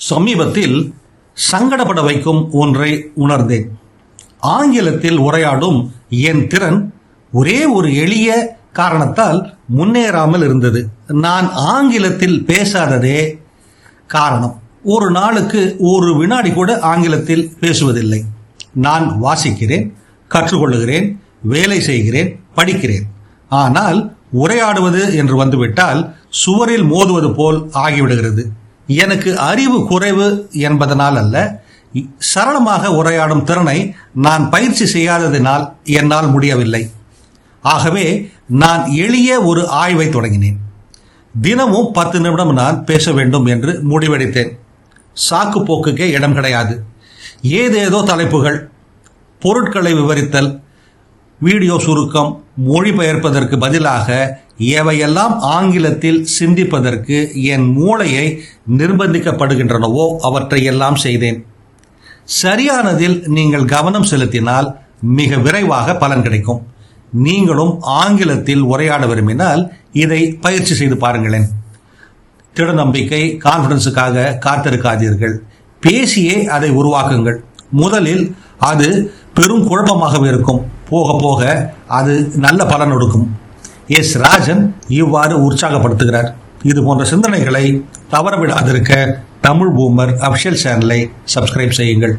சமீபத்தில் சங்கடப்பட வைக்கும் ஒன்றை உணர்ந்தேன். ஆங்கிலத்தில் உரையாடும் என் திறன் ஒரே ஒரு எளிய காரணத்தால் முன்னேறாமல் இருந்தது. நான் ஆங்கிலத்தில் பேசாததே காரணம். ஒரு நாளுக்கு ஒரு வினாடி கூட ஆங்கிலத்தில் பேசுவதில்லை. நான் வாசிக்கிறேன், கற்றுக்கொள்ளுகிறேன், வேலை செய்கிறேன், படிக்கிறேன். ஆனால் உரையாடுவது என்று வந்துவிட்டால் சுவரில் மோதுவது போல் ஆகிவிடுகிறது. எனக்கு அறிவு குறைவு என்பதனால் அல்ல, சரளமாக உரையாடும் திறனை நான் பயிற்சி செய்யாததினால் என்னால் முடியவில்லை. ஆகவே நான் எளிய ஒரு ஆய்வை தொடங்கினேன். தினமும் 10 நிமிடம் நான் பேச வேண்டும் என்று முடிவெடுத்தேன். சாக்கு போக்குக்கே இடம் கிடையாது. ஏதேதோ தலைப்புகள், பொருட்களை விவரித்தல், வீடியோ சுருக்கம், மொழிபெயர்ப்பதற்கு பதிலாக எவையெல்லாம் ஆங்கிலத்தில் சிந்திப்பதற்கு என் மூளையை நிர்பந்திக்கப்படுகின்றனவோ அவற்றை எல்லாம் செய்தேன். சரியானதில் நீங்கள் கவனம் செலுத்தினால் மிக விரைவாக பலன் கிடைக்கும். நீங்களும் ஆங்கிலத்தில் உரையாட விரும்பினால் இதை பயிற்சி செய்து பாருங்களேன். திடநம்பிக்கை, கான்ஃபிடன்ஸுக்காக காத்திருக்காதீர்கள். பேசியே அதை உருவாக்குங்கள். முதலில் அது பெரும் குழப்பமாகவே இருக்கும். போக போக அது நல்ல பலன் கொடுக்கும். எஸ். ராஜன் இவ்வாறு உற்சாகப்படுத்துகிறார். இது போன்ற சிந்தனைகளை தவறவிடாதிருக்க தமிழ் பூமர் அபிஷியல் சேனலை சப்ஸ்கிரைப் செய்யுங்கள்.